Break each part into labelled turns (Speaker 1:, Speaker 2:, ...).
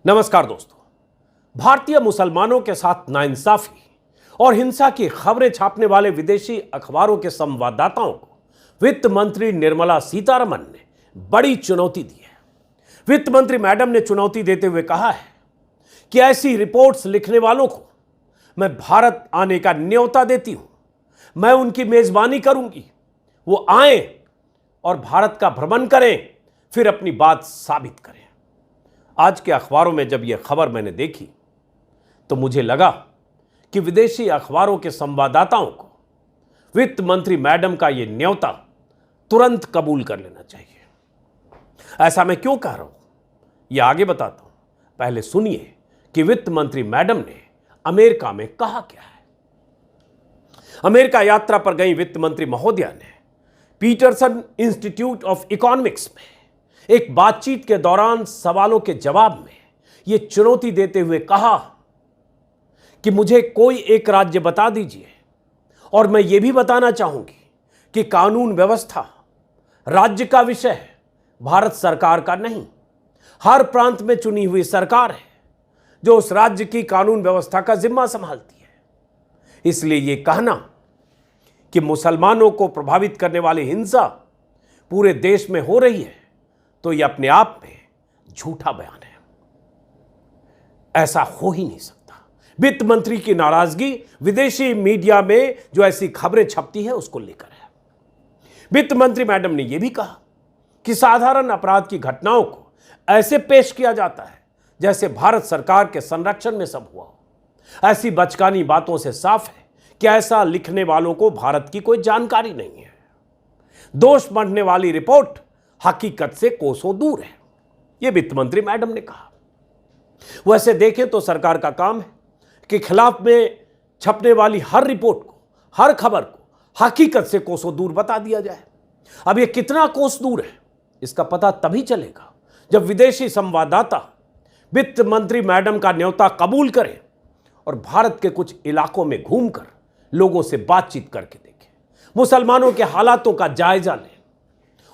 Speaker 1: नमस्कार दोस्तों। भारतीय मुसलमानों के साथ नाइंसाफी और हिंसा की खबरें छापने वाले विदेशी अखबारों के संवाददाताओं को वित्त मंत्री निर्मला सीतारमण ने बड़ी चुनौती दी है। वित्त मंत्री मैडम ने चुनौती देते हुए कहा है कि ऐसी रिपोर्ट्स लिखने वालों को मैं भारत आने का न्योता देती हूं। मैं उनकी मेजबानी करूंगी, वो आए और भारत का भ्रमण करें, फिर अपनी बात साबित करें। आज के अखबारों में जब यह खबर मैंने देखी तो मुझे लगा कि विदेशी अखबारों के संवाददाताओं को वित्त मंत्री मैडम का यह न्योता तुरंत कबूल कर लेना चाहिए। ऐसा मैं क्यों कह रहा हूं, यह आगे बताता हूं। पहले सुनिए कि वित्त मंत्री मैडम ने अमेरिका में कहा क्या है। अमेरिका यात्रा पर गई वित्त मंत्री महोदया ने पीटरसन इंस्टीट्यूट ऑफ इकोनॉमिक्स में एक बातचीत के दौरान सवालों के जवाब में यह चुनौती देते हुए कहा कि मुझे कोई एक राज्य बता दीजिए और मैं यह भी बताना चाहूंगी कि कानून व्यवस्था राज्य का विषय है, भारत सरकार का नहीं। हर प्रांत में चुनी हुई सरकार है जो उस राज्य की कानून व्यवस्था का जिम्मा संभालती है। इसलिए यह कहना कि मुसलमानों को प्रभावित करने वाली हिंसा पूरे देश में हो रही है तो यह अपने आप में झूठा बयान है। ऐसा हो ही नहीं सकता। वित्त मंत्री की नाराजगी विदेशी मीडिया में जो ऐसी खबरें छपती है उसको लेकर है। वित्त मंत्री मैडम ने यह भी कहा कि साधारण अपराध की घटनाओं को ऐसे पेश किया जाता है जैसे भारत सरकार के संरक्षण में सब हुआ हो। ऐसी बचकानी बातों से साफ है कि ऐसा लिखने वालों को भारत की कोई जानकारी नहीं है। दोष बढ़ने वाली रिपोर्ट हकीकत से कोसों दूर है, यह वित्त मंत्री मैडम ने कहा। वैसे देखें तो सरकार का काम है कि खिलाफ में छपने वाली हर रिपोर्ट को, हर खबर को हकीकत से कोसों दूर बता दिया जाए। अब यह कितना कोस दूर है इसका पता तभी चलेगा जब विदेशी संवाददाता वित्त मंत्री मैडम का न्योता कबूल करें और भारत के कुछ इलाकों में घूमकर लोगों से बातचीत करके देखें, मुसलमानों के हालातों का जायजा लें।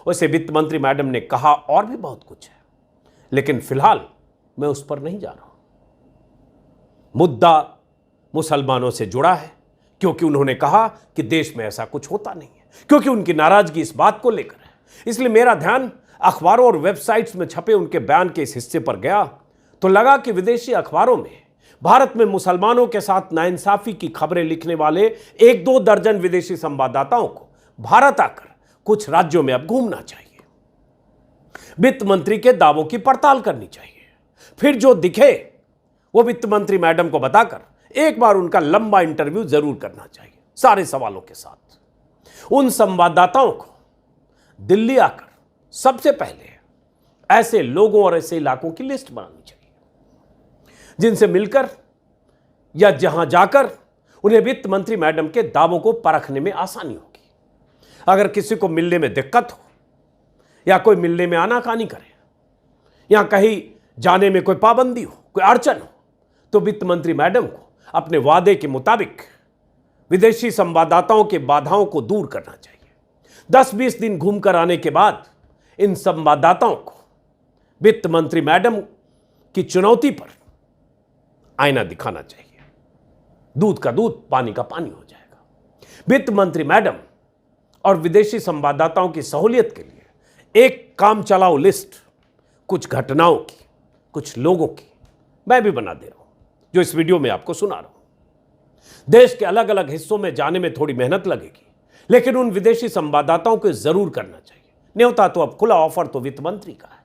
Speaker 1: वैसे वित्त मंत्री मैडम ने कहा और भी बहुत कुछ है, लेकिन फिलहाल मैं उस पर नहीं जा रहा हूं। मुद्दा मुसलमानों से जुड़ा है क्योंकि उन्होंने कहा कि देश में ऐसा कुछ होता नहीं है, क्योंकि उनकी नाराजगी इस बात को लेकर है। इसलिए मेरा ध्यान अखबारों और वेबसाइट्स में छपे उनके बयान के इस हिस्से पर गया तो लगा कि विदेशी अखबारों में भारत में मुसलमानों के साथ नाइंसाफी की खबरें लिखने वाले 1-2 दर्जन विदेशी संवाददाताओं को भारत आकर कुछ राज्यों में अब घूमना चाहिए, वित्त मंत्री के दावों की पड़ताल करनी चाहिए, फिर जो दिखे वो वित्त मंत्री मैडम को बताकर एक बार उनका लंबा इंटरव्यू जरूर करना चाहिए सारे सवालों के साथ। उन संवाददाताओं को दिल्ली आकर सबसे पहले ऐसे लोगों और ऐसे इलाकों की लिस्ट बनानी चाहिए जिनसे मिलकर या जहां जाकर उन्हें वित्त मंत्री मैडम के दावों को परखने में आसानी होगी। अगर किसी को मिलने में दिक्कत हो या कोई मिलने में आनाकानी करे या कहीं जाने में कोई पाबंदी हो, कोई अड़चन हो, तो वित्त मंत्री मैडम को अपने वादे के मुताबिक विदेशी संवाददाताओं के बाधाओं को दूर करना चाहिए। 10-20 दिन घूमकर आने के बाद इन संवाददाताओं को वित्त मंत्री मैडम की चुनौती पर आईना दिखाना चाहिए। दूध का दूध, पानी का पानी हो जाएगा। वित्त मंत्री मैडम और विदेशी संवाददाताओं की सहूलियत के लिए एक काम चलाओ लिस्ट कुछ घटनाओं की, कुछ लोगों की मैं भी बना दे रहा हूं जो इस वीडियो में आपको सुना रहा हूं। देश के अलग अलग हिस्सों में जाने में थोड़ी मेहनत लगेगी, लेकिन उन विदेशी संवाददाताओं को जरूर करना चाहिए। न्योता तो अब खुला, ऑफर तो वित्त मंत्री का है।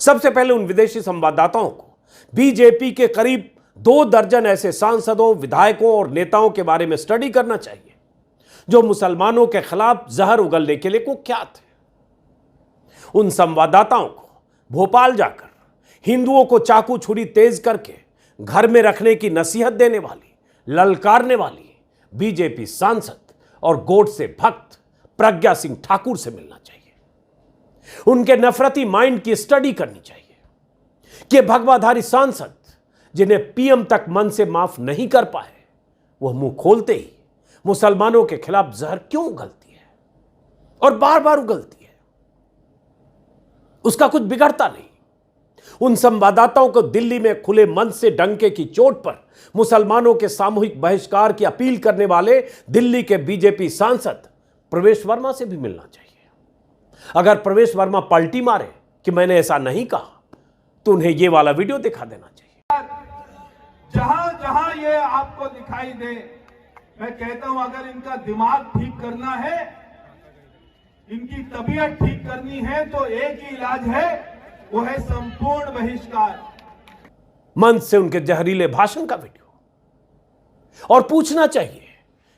Speaker 1: सबसे पहले उन विदेशी संवाददाताओं को बीजेपी के करीब 2 दर्जन ऐसे सांसदों, विधायकों और नेताओं के बारे में स्टडी करना चाहिए जो मुसलमानों के खिलाफ जहर उगलने के लिए कुख्यात है। उन संवाददाताओं को भोपाल जाकर हिंदुओं को चाकू छुरी तेज करके घर में रखने की नसीहत देने वाली, ललकारने वाली बीजेपी सांसद और गोडसे भक्त प्रज्ञा सिंह ठाकुर से मिलना चाहिए। उनके नफरती माइंड की स्टडी करनी चाहिए कि भगवाधारी सांसद जिन्हें पीएम तक मन से माफ नहीं कर पाए, वह मुंह खोलते ही मुसलमानों के खिलाफ जहर क्यों उगलती है और बार बार उगलती है। उसका कुछ बिगड़ता नहीं। उन संवाददाताओं को दिल्ली में खुले मन से डंके की चोट पर मुसलमानों के सामूहिक बहिष्कार की अपील करने वाले दिल्ली के बीजेपी सांसद प्रवेश वर्मा से भी मिलना चाहिए। अगर प्रवेश वर्मा पलटी मारे कि मैंने ऐसा नहीं कहा, तो उन्हें यह वाला वीडियो दिखा देना चाहिए।
Speaker 2: जहां जहां ये आपको दिखाई दे, मैं कहता हूं अगर इनका दिमाग ठीक करना है, इनकी तबीयत ठीक करनी है, तो एक ही इलाज है, वो है संपूर्ण बहिष्कार।
Speaker 1: मंच से उनके जहरीले भाषण का वीडियो। और पूछना चाहिए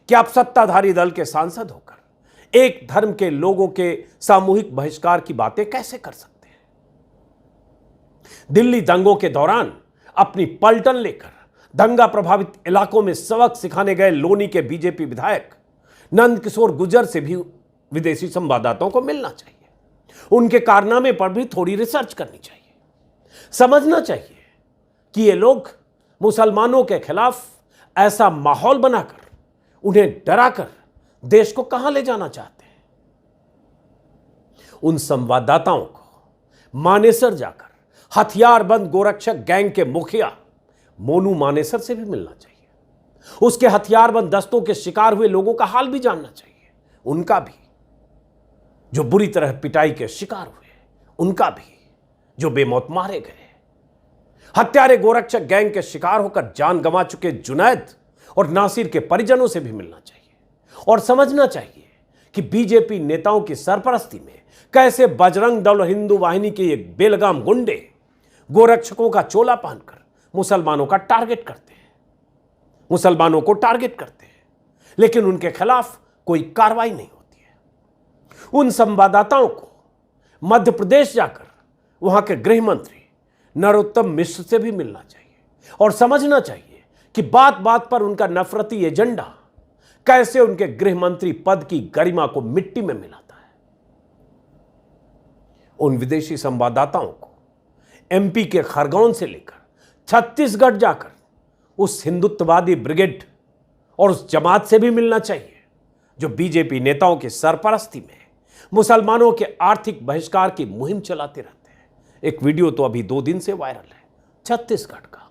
Speaker 1: कि आप सत्ताधारी दल के सांसद होकर एक धर्म के लोगों के सामूहिक बहिष्कार की बातें कैसे कर सकते हैं? दिल्ली दंगों के दौरान अपनी पलटन लेकर दंगा प्रभावित इलाकों में सबक सिखाने गए लोनी के बीजेपी विधायक नंद किशोर गुर्जर से भी विदेशी संवाददाताओं को मिलना चाहिए। उनके कारनामे पर भी थोड़ी रिसर्च करनी चाहिए। समझना चाहिए कि ये लोग मुसलमानों के खिलाफ ऐसा माहौल बनाकर, उन्हें डराकर देश को कहां ले जाना चाहते हैं। उन संवाददाताओं को मानेसर जाकर हथियारबंद गोरक्षक गैंग के मुखिया मोनू मानेसर से भी मिलना चाहिए। उसके हथियारबंद दस्तों के शिकार हुए लोगों का हाल भी जानना चाहिए, उनका भी, जो बुरी तरह पिटाई के शिकार हुए, उनका भी, जो बेमौत मारे गए। हत्यारे गोरक्षक गैंग के शिकार होकर जान गंवा चुके जुनैद और नासिर के परिजनों से भी मिलना चाहिए। और समझना चाहिए कि बीजेपी नेताओं की सरपरस्ती में कैसे बजरंग दल और हिंदू वाहिनी के एक बेलगाम गुंडे गोरक्षकों का चोला पहनकर मुसलमानों का टारगेट करते हैं, मुसलमानों को टारगेट करते हैं, लेकिन उनके खिलाफ कोई कार्रवाई नहीं होती है। उन संवाददाताओं को मध्य प्रदेश जाकर वहां के गृह मंत्री नरोत्तम मिश्र से भी मिलना चाहिए और समझना चाहिए कि बात बात पर उनका नफरती एजेंडा कैसे उनके गृह मंत्री पद की गरिमा को मिट्टी में मिलाता है। उन विदेशी संवाददाताओं को एमपी के खरगोन से लेकर छत्तीसगढ़ जाकर उस हिंदुत्ववादी ब्रिगेड और उस जमात से भी मिलना चाहिए जो बीजेपी नेताओं की सरपरस्ती में मुसलमानों के आर्थिक बहिष्कार की मुहिम चलाते रहते हैं। एक वीडियो तो अभी 2 दिन से वायरल है छत्तीसगढ़ का,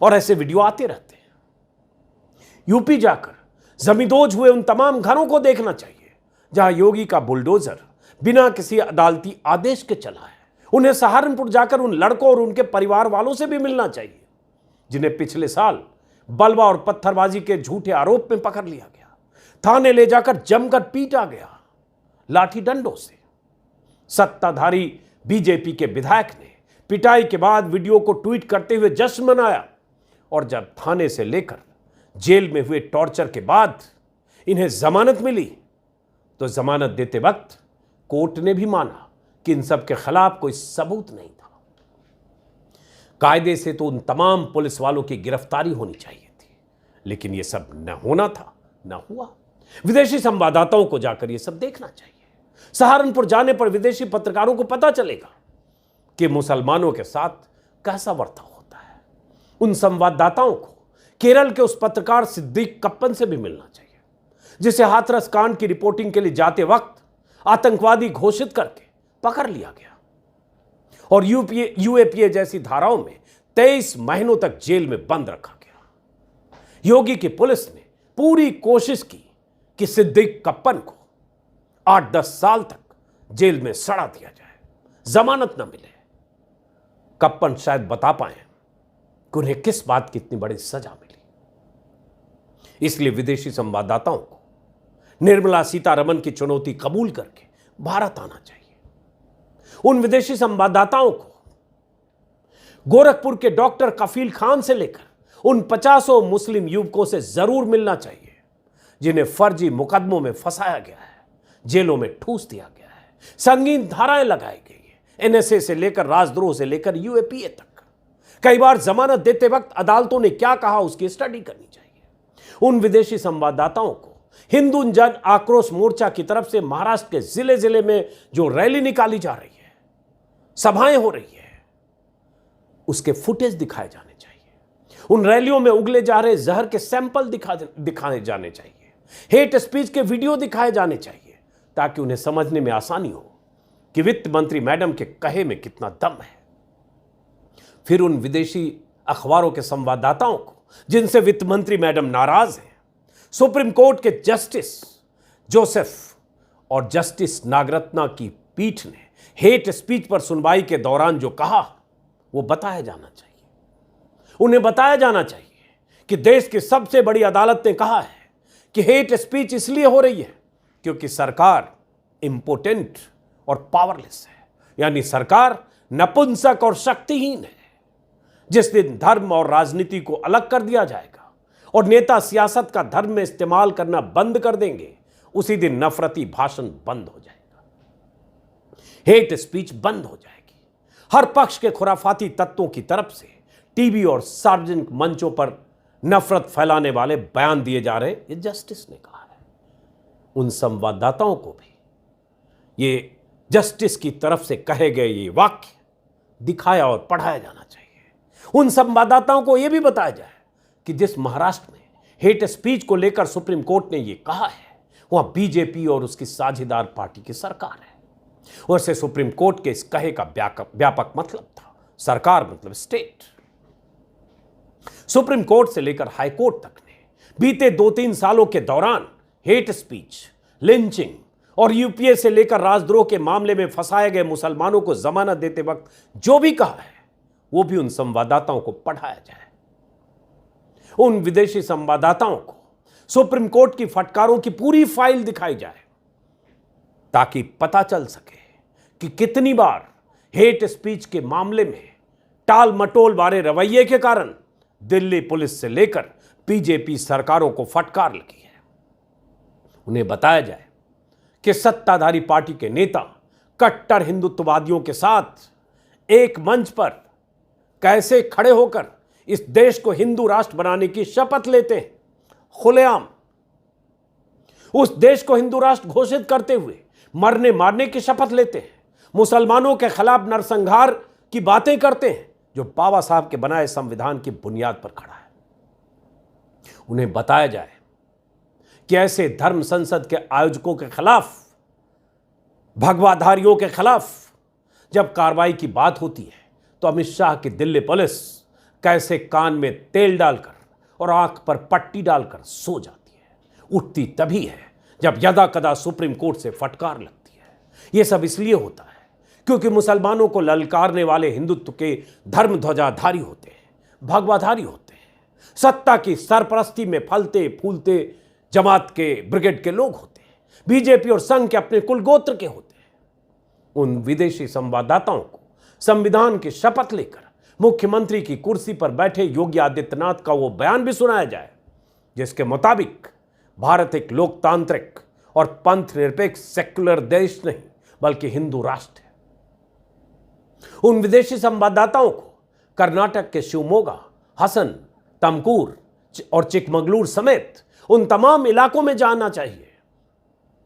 Speaker 1: और ऐसे वीडियो आते रहते हैं। यूपी जाकर जमींदोज हुए उन तमाम घरों को देखना चाहिए जहां योगी का बुलडोजर बिना किसी अदालती आदेश के चला है। उन्हें सहारनपुर जाकर उन लड़कों और उनके परिवार वालों से भी मिलना चाहिए जिन्हें पिछले साल बलवा और पत्थरबाजी के झूठे आरोप में पकड़ लिया गया, थाने ले जाकर जमकर पीटा गया लाठी डंडों से। सत्ताधारी बीजेपी के विधायक ने पिटाई के बाद वीडियो को ट्वीट करते हुए जश्न मनाया, और जब थाने से लेकर जेल में हुए टॉर्चर के बाद इन्हें जमानत मिली तो जमानत देते वक्त कोर्ट ने भी माना कि इन सब के खिलाफ कोई सबूत नहीं था। कायदे से तो उन तमाम पुलिस वालों की गिरफ्तारी होनी चाहिए थी, लेकिन यह सब न होना था, न हुआ। विदेशी संवाददाताओं को जाकर यह सब देखना चाहिए। सहारनपुर जाने पर विदेशी पत्रकारों को पता चलेगा कि मुसलमानों के साथ कैसा बर्ताव होता है। उन संवाददाताओं को केरल के उस पत्रकार सिद्दीक कप्पन से भी मिलना चाहिए जिसे हाथरस कांड की रिपोर्टिंग के लिए जाते वक्त आतंकवादी घोषित करके पकड़ लिया गया और यूएपीए जैसी धाराओं में 23 महीनों तक जेल में बंद रखा गया। योगी की पुलिस ने पूरी कोशिश की कि सिद्दीक कप्पन को 8-10 साल तक जेल में सड़ा दिया जाए, जमानत न मिले। कप्पन शायद बता पाए कि उन्हें किस बात की इतनी बड़ी सजा मिली। इसलिए विदेशी संवाददाताओं को निर्मला सीतारमण की चुनौती कबूल करके भारत आना चाहिए। उन विदेशी संवाददाताओं को गोरखपुर के डॉक्टर कफील खान से लेकर उन 50 मुस्लिम युवकों से जरूर मिलना चाहिए जिन्हें फर्जी मुकदमों में फंसाया गया है, जेलों में ठूस दिया गया है, संगीन धाराएं लगाई गई है, एनएसए से लेकर राजद्रोह से लेकर यूएपीए तक। कई बार जमानत देते वक्त अदालतों ने क्या कहा उसकी स्टडी करनी चाहिए। उन विदेशी संवाददाताओं को हिंदू जन आक्रोश मोर्चा की तरफ से महाराष्ट्र के जिले जिले में जो रैली निकाली जा रही है, सभाएं हो रही है, उसके फुटेज दिखाए जाने चाहिए। उन रैलियों में उगले जा रहे जहर के सैंपल दिखाए जाने चाहिए। हेट स्पीच के वीडियो दिखाए जाने चाहिए ताकि उन्हें समझने में आसानी हो कि वित्त मंत्री मैडम के कहे में कितना दम है। फिर उन विदेशी अखबारों के संवाददाताओं को जिनसे वित्त मंत्री मैडम नाराज हैं, सुप्रीम कोर्ट के जस्टिस जोसेफ और जस्टिस नागरत्ना की पीठ ने हेट स्पीच पर सुनवाई के दौरान जो कहा वो बताया जाना चाहिए। उन्हें बताया जाना चाहिए कि देश की सबसे बड़ी अदालत ने कहा है कि हेट स्पीच इसलिए हो रही है क्योंकि सरकार इंपोटेंट और पावरलेस है, यानी सरकार नपुंसक और शक्तिहीन है। जिस दिन धर्म और राजनीति को अलग कर दिया जाएगा और नेता सियासत का धर्म में इस्तेमाल करना बंद कर देंगे, उसी दिन नफरती भाषण बंद हो जाएगा, हेट स्पीच बंद हो जाएगी। हर पक्ष के खुराफाती तत्वों की तरफ से टीवी और सार्वजनिक मंचों पर नफरत फैलाने वाले बयान दिए जा रहे, ये जस्टिस ने कहा है। उन संवाददाताओं को भी ये जस्टिस की तरफ से कहे गए ये वाक्य दिखाया और पढ़ाया जाना चाहिए। उन संवाददाताओं को यह भी बताया जाए कि जिस महाराष्ट्र में हेट स्पीच को लेकर सुप्रीम कोर्ट ने यह कहा है, वहां बीजेपी और उसकी साझेदार पार्टी की सरकार है। वैसे सुप्रीम कोर्ट के इस कहे का व्यापक मतलब था सरकार मतलब स्टेट। सुप्रीम कोर्ट से लेकर हाई कोर्ट तक ने बीते 2-3 सालों के दौरान हेट स्पीच, लिंचिंग और यूपीए से लेकर राजद्रोह के मामले में फंसाए गए मुसलमानों को जमानत देते वक्त जो भी कहा है वो भी उन संवाददाताओं को पढ़ाया जाए। उन विदेशी संवाददाताओं को सुप्रीम कोर्ट की फटकारों की पूरी फाइल दिखाई जाए ताकि पता चल सके कि कितनी बार हेट स्पीच के मामले में टाल मटोल वाले रवैये के कारण दिल्ली पुलिस से लेकर बीजेपी सरकारों को फटकार लगी है। उन्हें बताया जाए कि सत्ताधारी पार्टी के नेता कट्टर हिंदुत्ववादियों के साथ एक मंच पर कैसे खड़े होकर इस देश को हिंदू राष्ट्र बनाने की शपथ लेते हैं, खुलेआम उस देश को हिंदू राष्ट्र घोषित करते हुए मरने मारने की शपथ लेते हैं, मुसलमानों के खिलाफ नरसंहार की बातें करते हैं जो बाबा साहब के बनाए संविधान की बुनियाद पर खड़ा है। उन्हें बताया जाए कि ऐसे धर्म संसद के आयोजकों के खिलाफ, भगवाधारियों के खिलाफ जब कार्रवाई की बात होती है तो अमित शाह की दिल्ली पुलिस कैसे कान में तेल डालकर और आंख पर पट्टी डालकर सो जाती है। उठती तभी है जब यदा कदा सुप्रीम कोर्ट से फटकार लगती है। यह सब इसलिए होता है क्योंकि मुसलमानों को ललकारने वाले हिंदुत्व के धर्म ध्वजाधारी होते हैं, भगवाधारी होते हैं, सत्ता की सरपरस्ती में फलते फूलते जमात के ब्रिगेड के लोग होते हैं, बीजेपी और संघ के अपने कुल गोत्र के होते हैं। उन विदेशी संवाददाताओं को संविधान की शपथ लेकर मुख्यमंत्री की कुर्सी पर बैठे योगी आदित्यनाथ का वो बयान भी सुनाया जाए जिसके मुताबिक भारत एक लोकतांत्रिक और पंथ निरपेक्ष सेक्युलर देश नहीं बल्कि हिंदू राष्ट्र है। उन विदेशी संवाददाताओं को कर्नाटक के शिवमोगा, हसन, तमकूर और चिकमगलूर समेत उन तमाम इलाकों में जाना चाहिए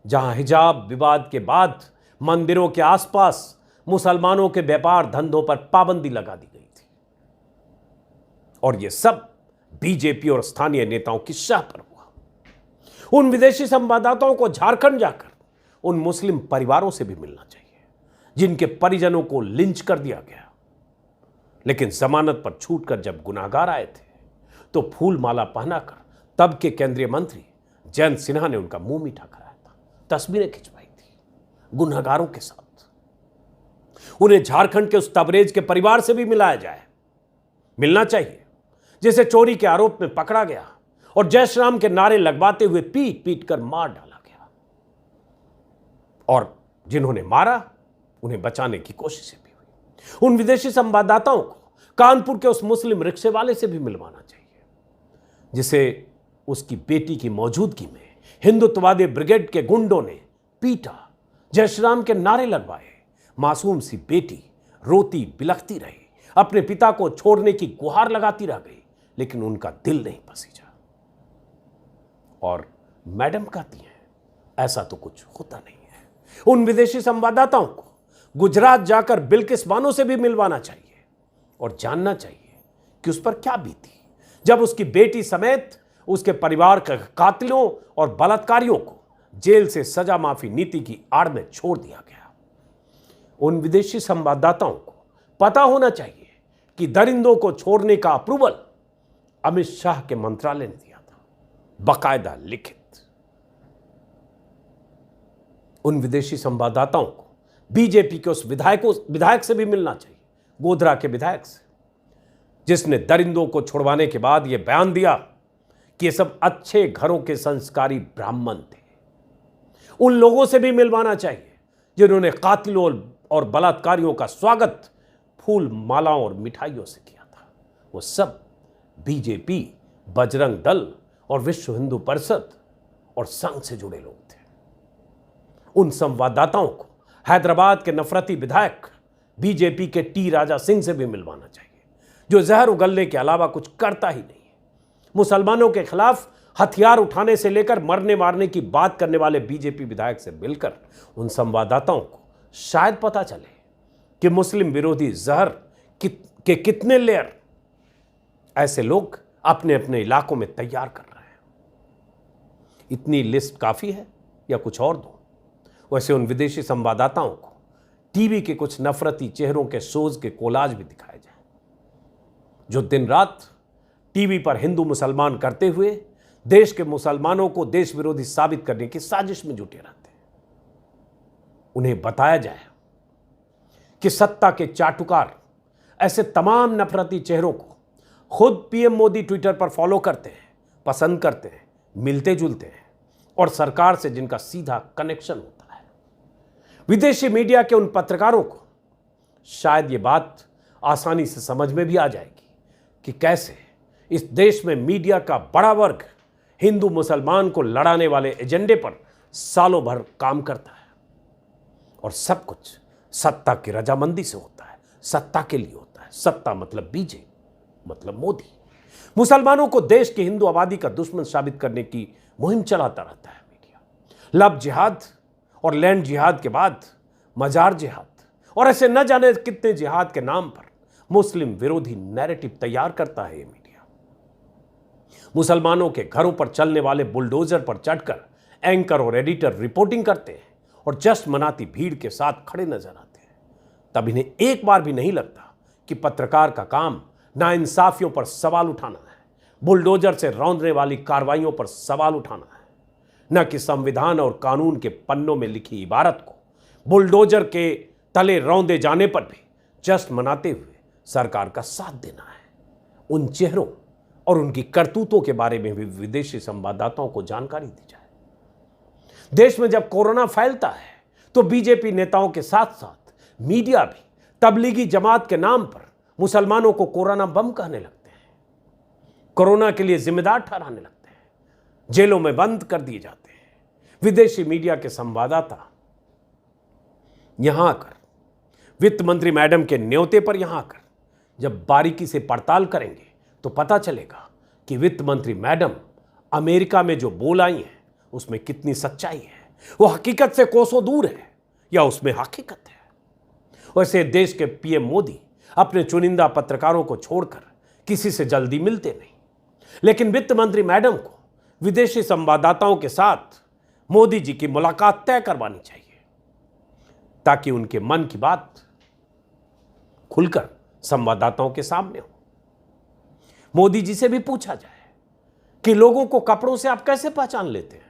Speaker 1: जहां हिजाब विवाद के बाद मंदिरों के आसपास मुसलमानों के व्यापार धंधों पर पाबंदी लगा दी गई थी। और यह सब बीजेपी और स्थानीय नेताओं की शाह पर हुआ। उन विदेशी संवाददाताओं को झारखंड जाकर उन मुस्लिम परिवारों से भी मिलना चाहिए जिनके परिजनों को लिंच कर दिया गया, लेकिन जमानत पर छूटकर जब गुनाहगार आए थे तो फूल माला पहनाकर तब के केंद्रीय मंत्री जयंत सिन्हा ने उनका मुंह मीठा कराया था, तस्वीरें खिंचवाई थी गुनाहगारों के साथ। उन्हें झारखंड के उस तबरेज के परिवार से भी मिलाया जाए, मिलना चाहिए जिसे चोरी के आरोप में पकड़ा गया और जय श्री राम के नारे लगवाते हुए पीट पीट कर मार डाला गया, और जिन्होंने मारा उन्हें बचाने की कोशिशें भी हुई। उन विदेशी संवाददाताओं को कानपुर के उस मुस्लिम रिक्शे वाले से भी मिलवाना चाहिए जिसे उसकी बेटी की मौजूदगी में हिंदुत्ववादी ब्रिगेड के गुंडों ने पीटा, जय श्री राम के नारे लगवाए। मासूम सी बेटी रोती बिलखती रही, अपने पिता को छोड़ने की गुहार लगाती रह गई, लेकिन उनका दिल नहीं पसीजा। और मैडम कहती हैं ऐसा तो कुछ होता नहीं है। उन विदेशी संवाददाताओं को गुजरात जाकर बिल्किस बानो से भी मिलवाना चाहिए और जानना चाहिए कि उस पर क्या बीती जब उसकी बेटी समेत उसके परिवार के कातिलों और बलात्कारियों को जेल से सजा माफी नीति की आड़ में छोड़ दिया गया। उन विदेशी संवाददाताओं को पता होना चाहिए कि दरिंदों को छोड़ने का अप्रूवल अमित शाह के मंत्रालय ने दिया था, बाकायदा लिखित। उन विदेशी संवाददाताओं को बीजेपी के उस विधायक से भी मिलना चाहिए, गोधरा के विधायक से, जिसने दरिंदों को छुड़वाने के बाद यह बयान दिया कि ये सब अच्छे घरों के संस्कारी ब्राह्मण थे। उन लोगों से भी मिलवाना चाहिए जिन्होंने कातिलों और बलात्कारियों का स्वागत फूल, मालाओं और मिठाइयों से किया था। वो सब बीजेपी, बजरंग दल और विश्व हिंदू परिषद और संघ से जुड़े लोग थे। उन संवाददाताओं को हैदराबाद के नफरती विधायक बीजेपी के टी राजा सिंह से भी मिलवाना चाहिए, जो जहर उगलने के अलावा कुछ करता ही नहीं है। मुसलमानों के खिलाफ हथियार उठाने से लेकर मरने मारने की बात करने वाले बीजेपी विधायक से मिलकर उन संवाददाताओं को शायद पता चले कि मुस्लिम विरोधी जहर के कितने लेयर ऐसे लोग अपने अपने इलाकों में तैयार कर रहे हैं। इतनी लिस्ट काफी है या कुछ और दो? वैसे उन विदेशी संवाददाताओं को टीवी के कुछ नफरती चेहरों के शोज के कोलाज भी दिखाए जाए, जो दिन रात टीवी पर हिंदू मुसलमान करते हुए देश के मुसलमानों को देश विरोधी साबित करने की साजिश में जुटे रहते हैं। उन्हें बताया जाए कि सत्ता के चाटुकार ऐसे तमाम नफरती चेहरों को खुद पीएम मोदी ट्विटर पर फॉलो करते हैं, पसंद करते हैं, मिलते जुलते हैं और सरकार से जिनका सीधा कनेक्शन होता है। विदेशी मीडिया के उन पत्रकारों को शायद ये बात आसानी से समझ में भी आ जाएगी कि कैसे इस देश में मीडिया का बड़ा वर्ग हिंदू मुसलमान को लड़ाने वाले एजेंडे पर सालों भर काम करता है और सब कुछ सत्ता की रजामंदी से होता है, सत्ता के लिए होता है। सत्ता मतलब बीजेपी, मतलब मोदी। मुसलमानों को देश की हिंदू आबादी का दुश्मन साबित करने की मुहिम चलाता रहता है मीडिया। लव जिहाद और लैंड जिहाद के बाद मजार जिहाद और ऐसे न जाने कितने जिहाद के नाम पर मुस्लिम विरोधी नैरेटिव तैयार करता है ये मीडिया। मुसलमानों के घरों पर चलने वाले बुलडोजर पर चढ़कर एंकर और एडिटर रिपोर्टिंग करते हैं और जश्न मनाती भीड़ के साथ खड़े नजर आते हैं। तब इन्हें एक बार भी नहीं लगता कि पत्रकार का काम नाइंसाफियों पर सवाल उठाना है, बुलडोजर से रौंदने वाली कार्रवाइयों पर सवाल उठाना है, न कि संविधान और कानून के पन्नों में लिखी इबारत को बुलडोजर के तले रौंदे जाने पर भी जश्न मनाते हुए सरकार का साथ देना है। उन चेहरों और उनकी करतूतों के बारे में भी विदेशी संवाददाताओं को जानकारी दी जाए। देश में जब कोरोना फैलता है तो बीजेपी नेताओं के साथ साथ मीडिया भी तबलीगी जमात के नाम पर मुसलमानों को कोरोना बम कहने लगते हैं, कोरोना के लिए जिम्मेदार ठहराने लगते हैं, जेलों में बंद कर दिए जाते हैं। विदेशी मीडिया के संवाददाता यहां आकर, वित्त मंत्री मैडम के न्योते पर यहां आकर जब बारीकी से पड़ताल करेंगे तो पता चलेगा कि वित्त मंत्री मैडम अमेरिका में जो बोल आई है उसमें कितनी सच्चाई है। वो हकीकत से कोसों दूर है या उसमें हकीकत है। वैसे देश के पीएम मोदी अपने चुनिंदा पत्रकारों को छोड़कर किसी से जल्दी मिलते नहीं, लेकिन वित्त मंत्री मैडम को विदेशी संवाददाताओं के साथ मोदी जी की मुलाकात तय करवानी चाहिए ताकि उनके मन की बात खुलकर संवाददाताओं के सामने हो। मोदी जी से भी पूछा जाए कि लोगों को कपड़ों से आप कैसे पहचान लेते हैं।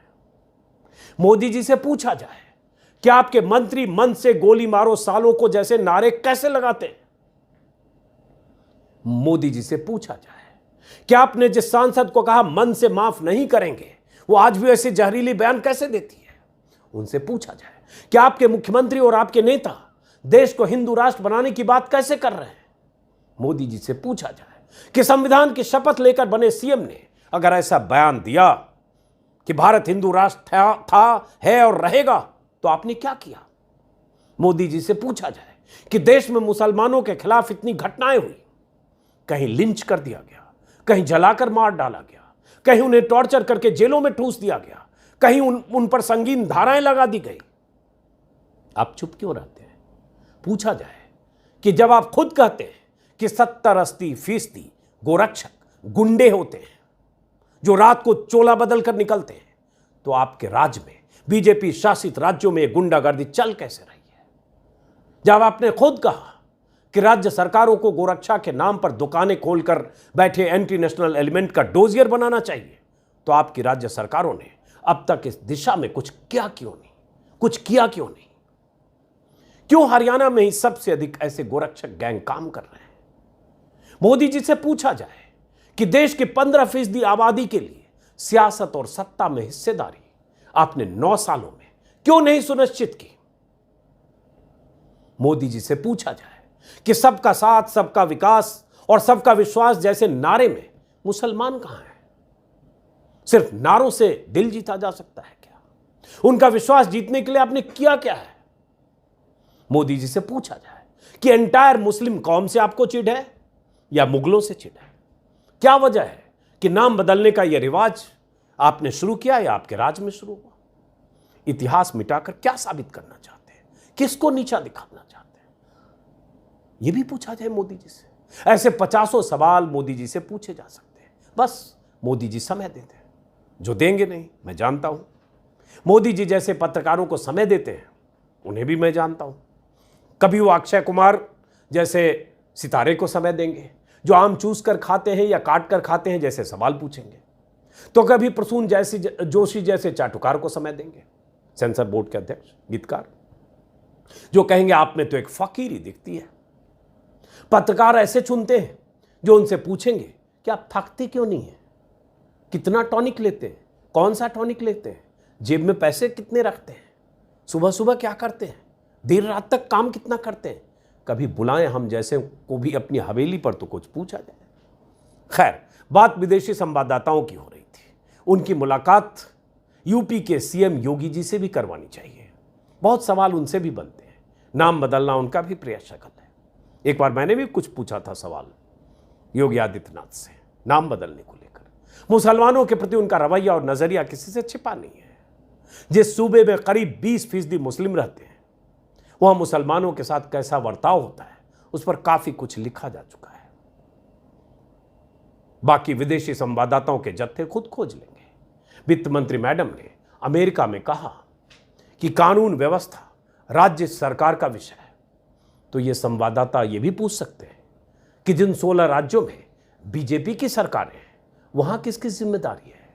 Speaker 1: मोदी जी से पूछा जाए कि आपके मंत्री मन से गोली मारो सालों को जैसे नारे कैसे लगाते हैं। मोदी जी से पूछा जाए कि आपने जिस सांसद को कहा मन से माफ नहीं करेंगे वो आज भी ऐसी जहरीली बयान कैसे देती है। उनसे पूछा जाए कि आपके मुख्यमंत्री और आपके नेता देश को हिंदू राष्ट्र बनाने की बात कैसे कर रहे हैं। मोदी जी से पूछा जाए कि संविधान की शपथ लेकर बने सीएम ने अगर ऐसा बयान दिया कि भारत हिंदू राष्ट्र था, है और रहेगा तो आपने क्या किया। मोदी जी से पूछा जाए कि देश में मुसलमानों के खिलाफ इतनी घटनाएं हुई, कहीं लिंच कर दिया गया, कहीं जलाकर मार डाला गया, कहीं उन्हें टॉर्चर करके जेलों में ठूस दिया गया, कहीं उन पर संगीन धाराएं लगा दी गई, आप चुप क्यों रहते हैं। पूछा जाए कि जब आप खुद कहते हैं कि 70-80% गोरक्षक गुंडे होते हैं जो रात को चोला बदल कर निकलते हैं, तो आपके राज्य में, बीजेपी शासित राज्यों में गुंडागर्दी चल कैसे रही है। जब आपने खुद कहा कि राज्य सरकारों को गोरक्षा के नाम पर दुकानें खोलकर बैठे एंटी नेशनल एलिमेंट का डोजियर बनाना चाहिए, तो आपकी राज्य सरकारों ने अब तक इस दिशा में कुछ किया क्यों नहीं? क्यों हरियाणा में ही सबसे अधिक ऐसे गोरक्षक गैंग काम कर रहे हैं? मोदी जी से पूछा जाए कि देश के 15% आबादी के लिए सियासत और सत्ता में हिस्सेदारी आपने 9 सालों में क्यों नहीं सुनिश्चित की? मोदी जी से पूछा जाए कि सबका साथ, सबका विकास और सबका विश्वास जैसे नारे में मुसलमान कहां हैं? सिर्फ नारों से दिल जीता जा सकता है क्या? उनका विश्वास जीतने के लिए आपने किया क्या है? मोदी जी से पूछा जाए कि एंटायर मुस्लिम कौम से आपको चिढ़ है या मुगलों से चिढ़ है? क्या वजह है कि नाम बदलने का यह रिवाज आपने शुरू किया या आपके राज में शुरू हुआ? इतिहास मिटाकर क्या साबित करना चाहते हैं? किसको नीचा दिखाना चाहते हैं? यह भी पूछा जाए मोदी जी से। ऐसे 50 सवाल मोदी जी से पूछे जा सकते हैं, बस मोदी जी समय देते हैं। जो देंगे नहीं, मैं जानता हूं। मोदी जी जैसे पत्रकारों को समय देते हैं, उन्हें भी मैं जानता हूं। कभी वो अक्षय कुमार जैसे सितारे को समय देंगे जो आम चूस कर खाते हैं या काट कर खाते हैं जैसे सवाल पूछेंगे, तो कभी प्रसून जोशी जैसे चाटुकार को समय देंगे, सेंसर बोर्ड के अध्यक्ष, गीतकार, जो कहेंगे आप में तो एक फकीरी दिखती है। पत्रकार ऐसे चुनते हैं जो उनसे पूछेंगे कि आप थकते क्यों नहीं है, कितना टॉनिक लेते हैं, कौन सा टॉनिक लेते हैं, जेब में पैसे कितने रखते हैं, सुबह सुबह क्या करते हैं, देर रात तक काम कितना करते हैं। कभी बुलाएं हम जैसे को भी अपनी हवेली पर तो कुछ पूछा जाए। खैर, बात विदेशी संवाददाताओं की हो रही थी। उनकी मुलाकात यूपी के सीएम योगी जी से भी करवानी चाहिए। बहुत सवाल उनसे भी बनते हैं। नाम बदलना उनका भी प्रयास शक्ल है। एक बार मैंने भी कुछ पूछा था सवाल योगी आदित्यनाथ से नाम बदलने को लेकर। मुसलमानों के प्रति उनका रवैया और नजरिया किसी से छिपा नहीं है। जिस सूबे में करीब 20% मुस्लिम रहते हैं, वहां मुसलमानों के साथ कैसा बर्ताव होता है, उस पर काफी कुछ लिखा जा चुका है। बाकी विदेशी संवाददाताओं के जत्थे खुद खोज लेंगे। वित्त मंत्री मैडम ने अमेरिका में कहा कि कानून व्यवस्था राज्य सरकार का विषय है, तो ये संवाददाता ये भी पूछ सकते हैं कि जिन 16 राज्यों में बीजेपी की सरकारें हैं, वहां किसकी जिम्मेदारी है?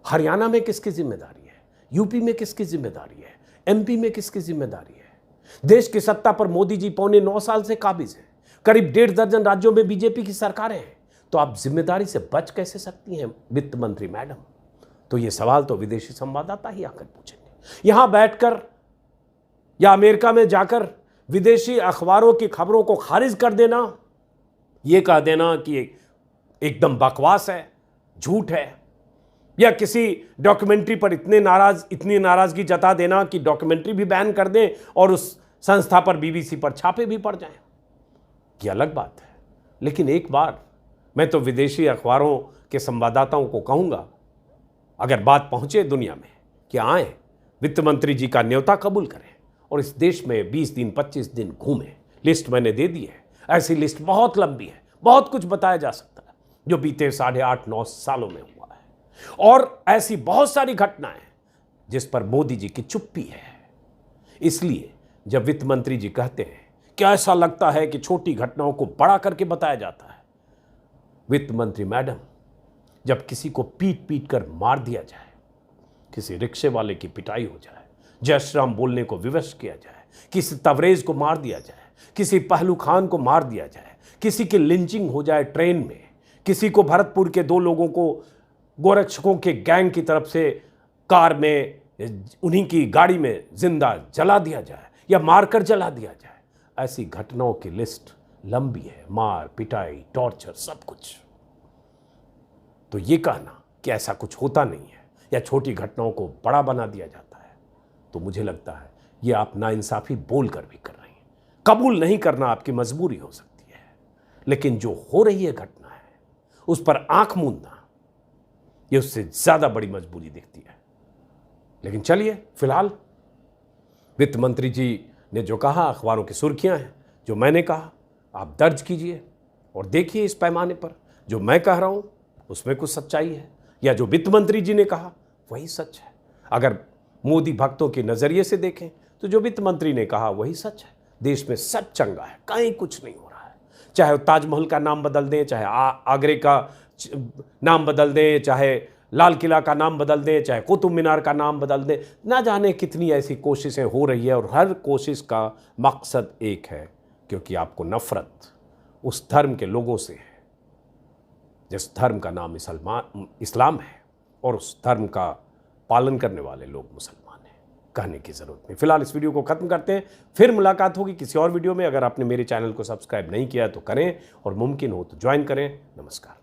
Speaker 1: हरियाणा में किसकी जिम्मेदारी है? यूपी में किसकी जिम्मेदारी है? एमपी में किसकी जिम्मेदारी है? देश की सत्ता पर मोदी जी 9.25 साल से काबिज हैं। करीब 1.5 दर्जन राज्यों में बीजेपी की सरकारें हैं, तो आप जिम्मेदारी से बच कैसे सकती हैं वित्त मंत्री मैडम? तो ये सवाल तो विदेशी संवाददाता ही आकर पूछेंगे। यहां बैठकर या अमेरिका में जाकर विदेशी अखबारों की खबरों को खारिज कर देना, यह कह देना कि एकदम बकवास है, झूठ है, या किसी डॉक्यूमेंट्री पर इतनी नाराजगी जता देना कि डॉक्यूमेंट्री भी बैन कर दें और उस संस्था पर, बीबीसी पर छापे भी पड़ जाएं, ये अलग बात है। लेकिन एक बार मैं तो विदेशी अखबारों के संवाददाताओं को कहूंगा, अगर बात पहुंचे दुनिया में, कि आए वित्त मंत्री जी का न्योता कबूल करें और इस देश में 20 दिन 25 दिन घूमें। लिस्ट मैंने दे दी है। ऐसी लिस्ट बहुत लंबी है, बहुत कुछ बताया जा सकता है जो बीते 8.5-9 सालों में हुआ है, और ऐसी बहुत सारी घटनाएं जिस पर मोदी जी की चुप्पी है। इसलिए जब वित्त मंत्री जी कहते हैं कि ऐसा लगता है कि छोटी घटनाओं को बड़ा करके बताया जाता है, वित्त मंत्री मैडम, जब किसी को पीट पीट कर मार दिया जाए, किसी रिक्शे वाले की पिटाई हो जाए, जय श्री राम बोलने को विवश किया जाए, किसी तवरेज को मार दिया जाए, किसी पहलू खान को मार दिया जाए, किसी की लिंचिंग हो जाए ट्रेन में, किसी को भरतपुर के 2 लोगों को गोरक्षकों के गैंग की तरफ से कार में, उन्हीं की गाड़ी में जिंदा जला दिया जाए या मारकर जला दिया जाए, ऐसी घटनाओं की लिस्ट लंबी है। मार पिटाई, टॉर्चर, सब कुछ। तो ये कहना कि ऐसा कुछ होता नहीं है या छोटी घटनाओं को बड़ा बना दिया जाता है, तो मुझे लगता है ये आप नाइंसाफी बोलकर भी कर रही हैं। कबूल नहीं करना आपकी मजबूरी हो सकती है, लेकिन जो हो रही है घटना है, उस पर आंख मूंदना, ये उससे ज्यादा बड़ी मजबूरी दिखती है। लेकिन चलिए, फिलहाल वित्त मंत्री जी ने जो कहा, अखबारों की सुर्खियां हैं, जो मैंने कहा आप दर्ज कीजिए और देखिए इस पैमाने पर जो मैं कह रहा हूं उसमें कुछ सच्चाई है, या जो वित्त मंत्री जी ने कहा वही सच है। अगर मोदी भक्तों के नजरिए से देखें तो जो वित्त मंत्री ने कहा वही सच है, देश में सब चंगा है, कहीं कुछ नहीं हो रहा है। चाहे वो ताजमहल का नाम बदल दें, चाहे आगरे का नाम बदल दें, चाहे लाल किला का नाम बदल दें, चाहे कुतुब मीनार का नाम बदल दें, ना जाने कितनी ऐसी कोशिशें हो रही है और हर कोशिश का मकसद एक है, क्योंकि आपको नफरत उस धर्म के लोगों से है जिस धर्म का नाम इस्लाम है, और उस धर्म का पालन करने वाले लोग मुसलमान हैं। कहने की ज़रूरत नहीं। फिलहाल इस वीडियो को ख़त्म करते हैं, फिर मुलाकात होगी किसी और वीडियो में। अगर आपने मेरे चैनल को सब्सक्राइब नहीं किया तो करें और मुमकिन हो तो ज्वाइन करें। नमस्कार।